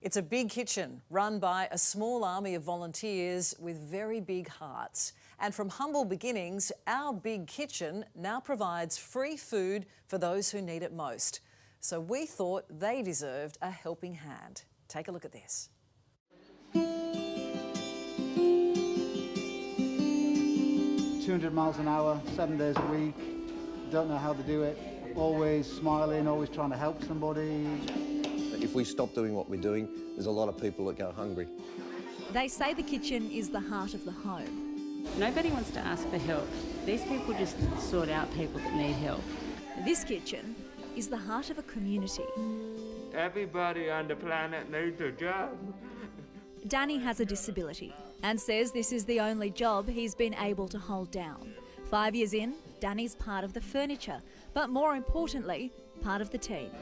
It's a big kitchen run by a small army of volunteers with very big hearts. And from humble beginnings, our big kitchen now provides free food for those who need it most. So we thought they deserved a helping hand. Take a look at this. 200 miles an hour, 7 days a week. Don't know how to do it. Always smiling, always trying to help somebody. If we stop doing what we're doing, there's a lot of people that go hungry. They say the kitchen is the heart of the home. Nobody wants to ask for help. These people just sort out people that need help. This kitchen is the heart of a community. Everybody on the planet needs a job. Danny has a disability and says this is the only job he's been able to hold down. 5 years in, Danny's part of the furniture, but more importantly, part of the team.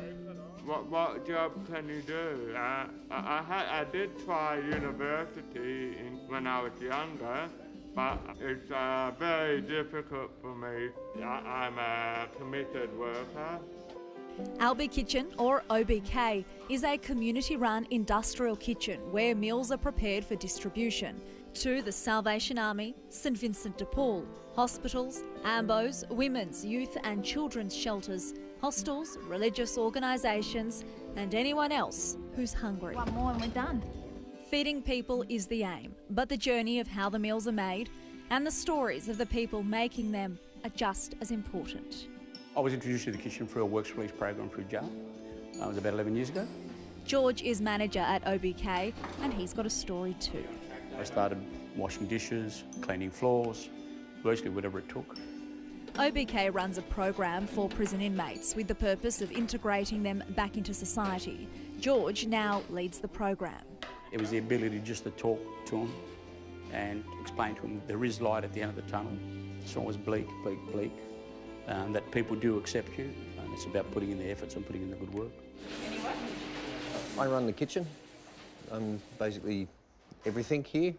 What job can you do? I did try university when I was younger, but it's very difficult for me. I'm a committed worker. Our Big Kitchen, or OBK, is a community-run industrial kitchen where meals are prepared for distribution to the Salvation Army, St Vincent de Paul, hospitals, AMBOs, women's, youth and children's shelters, hostels, religious organisations and anyone else who's hungry. One more and we're done. Feeding people is the aim, but the journey of how the meals are made and the stories of the people making them are just as important. I was introduced to the kitchen through a works release program through JAR. That was about 11 years ago. George is manager at OBK and he's got a story too. I started washing dishes, cleaning floors, virtually whatever it took. OBK runs a program for prison inmates with the purpose of integrating them back into society. George now leads the program. It was the ability just to talk to them and explain to them there is light at the end of the tunnel. It's always bleak, bleak, bleak. That people do accept you, and it's about putting in the efforts and putting in the good work. I run the kitchen. I'm basically everything here.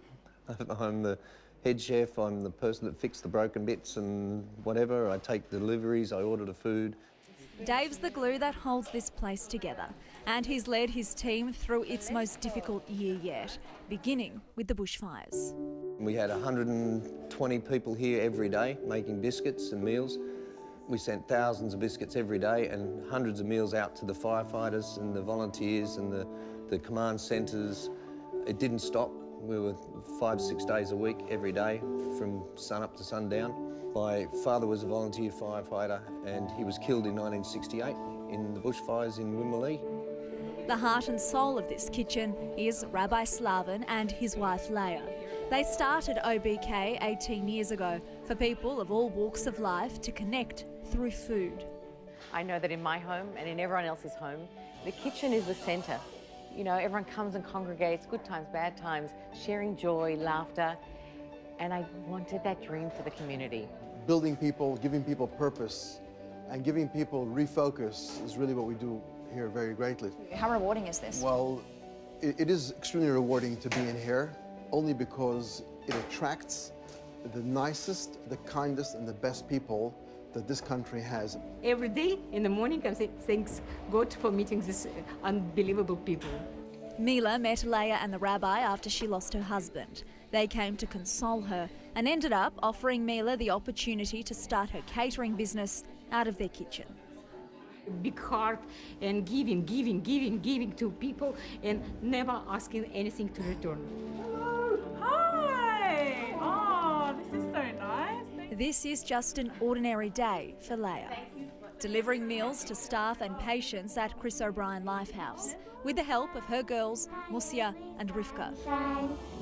I'm the head chef, I'm the person that fixes the broken bits and whatever. I take deliveries, I order the food. Dave's the glue that holds this place together, and he's led his team through its most difficult year yet, beginning with the bushfires. We had 120 people here every day making biscuits and meals. We sent thousands of biscuits every day and hundreds of meals out to the firefighters and the volunteers and the command centres. It didn't stop. We were 5 to 6 days a week, every day, from sun up to sundown. My father was a volunteer firefighter and he was killed in 1968 in the bushfires in Wimmera. The heart and soul of this kitchen is Rabbi Slavin and his wife Leah. They started OBK 18 years ago for people of all walks of life to connect through food. I know that in my home and in everyone else's home, the kitchen is the centre. You know, everyone comes and congregates, good times, bad times, sharing joy, laughter, and I wanted that dream for the community. Building people, giving people purpose, and giving people refocus is really what we do here very greatly. How rewarding is this? Well, it is extremely rewarding to be in here, only because it attracts the nicest, the kindest, and the best people that this country has. Every day in the morning I say thanks God for meeting these unbelievable people. Mila met Leah and the rabbi after she lost her husband. They came to console her and ended up offering Mila the opportunity to start her catering business out of their kitchen. Big heart and giving to people and never asking anything to return. Hi! Oh, this is so nice. This is just an ordinary day for Leah, delivering meals to staff and patients at Chris O'Brien Lifehouse with the help of her girls, Musia and Rivka.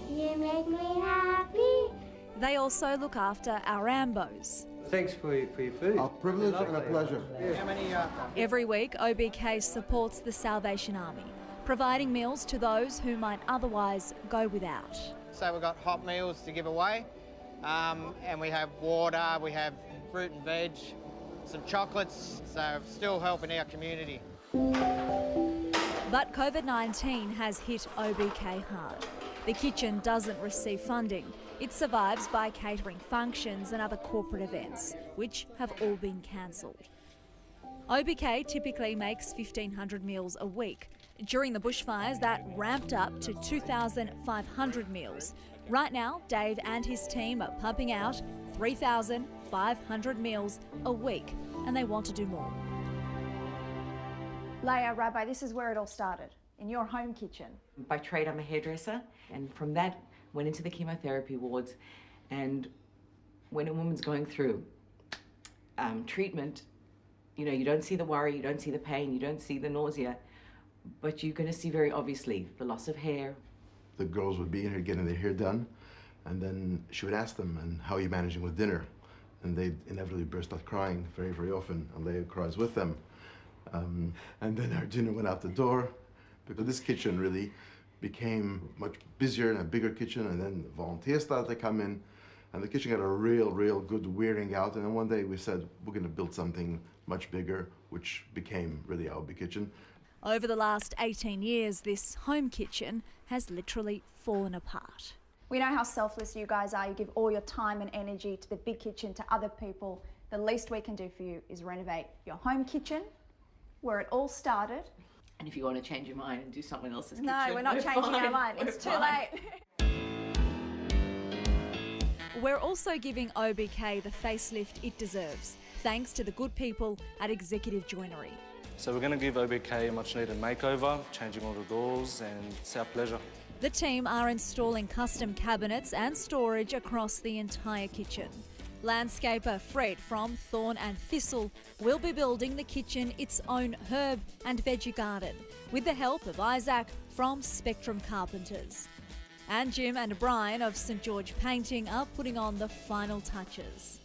You make me happy. They also look after our AMBOs. Thanks for your food. A privilege and a pleasure. Every week, OBK supports the Salvation Army, providing meals to those who might otherwise go without. So we've got hot meals to give away, and we have water, we have fruit and veg, some chocolates, so still helping our community. But COVID-19 has hit OBK hard. The kitchen doesn't receive funding. It survives by catering functions and other corporate events, which have all been cancelled. OBK typically makes 1,500 meals a week, During the bushfires, that ramped up to 2,500 meals. Right now, Dave and his team are pumping out 3,500 meals a week, and they want to do more. Leah, Rabbi, this is where it all started, in your home kitchen. By trade, I'm a hairdresser, and from that, went into the chemotherapy wards. And when a woman's going through treatment, you know, you don't see the worry, you don't see the pain, you don't see the nausea, but you're going to see very obviously the loss of hair. The girls would be in here getting their hair done, and then she would ask them, and how are you managing with dinner? And they'd inevitably burst out crying very, very often, and Leah cries with them. And then our dinner went out the door, because this kitchen really became much busier and a bigger kitchen, and then volunteers started to come in, and the kitchen got a real good wearing out. And then one day we said, we're going to build something much bigger, which became really our big kitchen. Over the last 18 years, this home kitchen has literally fallen apart. We know how selfless you guys are. You give all your time and energy to the big kitchen, to other people. The least we can do for you is renovate your home kitchen, where it all started. And if you want to change your mind and do someone else's No, kitchen, we're not changing our mind. It's too late. We're also giving OBK the facelift it deserves, thanks to the good people at Executive Joinery. So we're going to give OBK a much-needed makeover, changing all the doors, and it's our pleasure. The team are installing custom cabinets and storage across the entire kitchen. Landscaper Fred from Thorn and Thistle will be building the kitchen its own herb and veggie garden with the help of Isaac from Spectrum Carpenters. And Jim and Brian of St George Painting are putting on the final touches.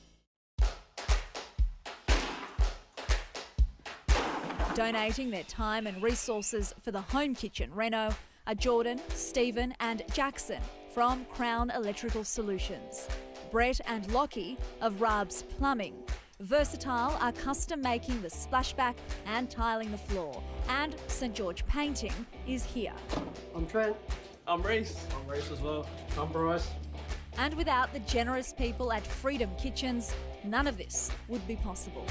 Donating their time and resources for the home kitchen reno are Jordan, Stephen and Jackson from Crown Electrical Solutions. Brett and Lockie of Rab's Plumbing. Versatile are custom making the splashback and tiling the floor. And St George Painting is here. I'm Trent. I'm Reese. I'm Reese as well. I'm Bryce. And without the generous people at Freedom Kitchens, none of this would be possible.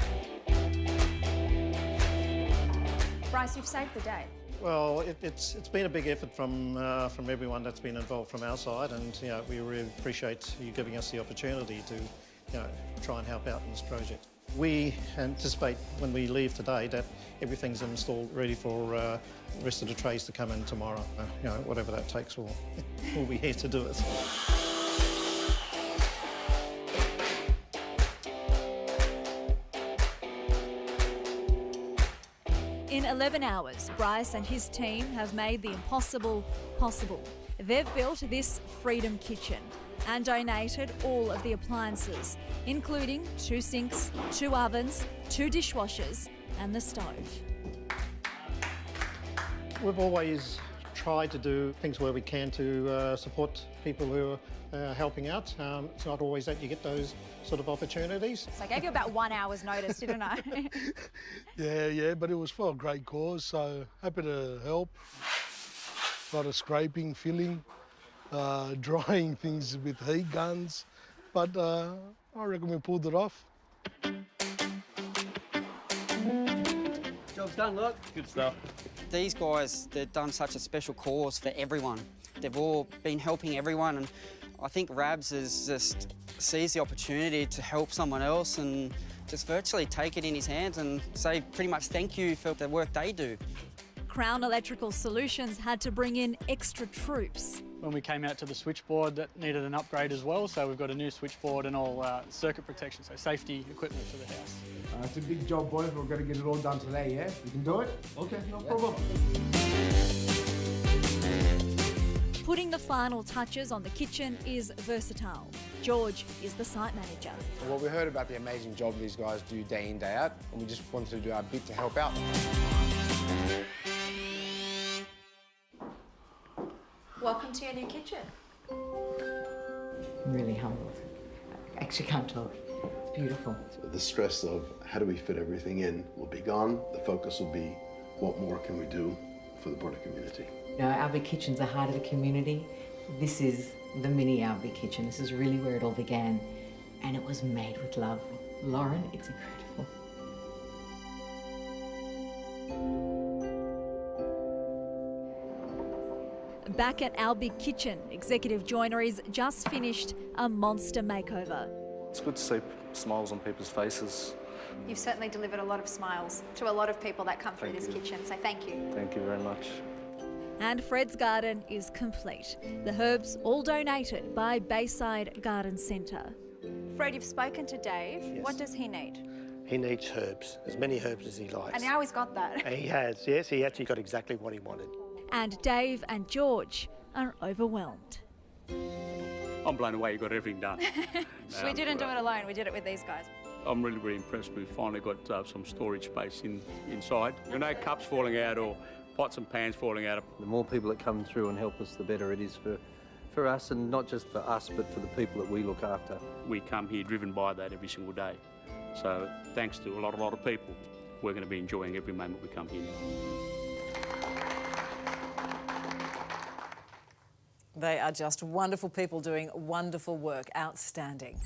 Bryce, you've saved the day. Well, it's been a big effort from everyone that's been involved from our side, and we really appreciate you giving us the opportunity to try and help out in this project. We anticipate when we leave today that everything's installed, ready for the rest of the trays to come in tomorrow. Whatever that takes, we'll be here to do it. In 11 hours, Bryce and his team have made the impossible possible. They've built this Freedom Kitchen and donated all of the appliances, including 2 sinks, 2 ovens, 2 dishwashers and the stove. We've always tried to do things where we can to support people who are helping out. It's not always that you get those sort of opportunities. So I gave you about 1 hour's notice, didn't I? Yeah, but it was for a great cause, so happy to help. A lot of scraping, filling, drying things with heat guns, but I reckon we pulled it off. Job's done, look. Good stuff. These guys, they've done such a special cause for everyone. They've all been helping everyone, and I think Rabs just sees the opportunity to help someone else and just virtually take it in his hands and say pretty much thank you for the work they do. Crown Electrical Solutions had to bring in extra troops. When we came out to the switchboard, that needed an upgrade as well, so we've got a new switchboard and all circuit protection, so safety equipment for the house. It's a big job, boys. We're going to get it all done today, yeah? We can do it? Okay, no problem. Putting the final touches on the kitchen is Versatile. George is the site manager. Well, we heard about the amazing job these guys do day in, day out, and we just wanted to do our bit to help out. Welcome to your new kitchen. I'm really humbled. I actually can't talk. It's beautiful. So the stress of how do we fit everything in will be gone. The focus will be what more can we do for the broader community. You know, our big kitchen's the heart of the community. This is the mini Our Big Kitchen. This is really where it all began. And it was made with love. Lauren, it's incredible. Back at Our Big Kitchen, Executive Joinery's just finished a monster makeover. It's good to see smiles on people's faces. You've certainly delivered a lot of smiles to a lot of people that come through this kitchen, so thank you. Thank you very much. And Fred's garden is complete. The herbs all donated by Bayside Garden Centre. Fred, you've spoken to Dave. Yes. What does he need? He needs herbs, as many herbs as he likes. And now he's got that. And he has, yes, he actually got exactly what he wanted. And Dave and George are overwhelmed. I'm blown away you got everything done. We didn't do it alone, we did it with these guys. I'm really, really impressed. We've finally got some storage space inside. No cups falling out or pots and pans falling out. The more people that come through and help us, the better it is for us, and not just for us, but for the people that we look after. We come here driven by that every single day. So thanks to a lot of people, we're going to be enjoying every moment we come here now. They are just wonderful people doing wonderful work. Outstanding.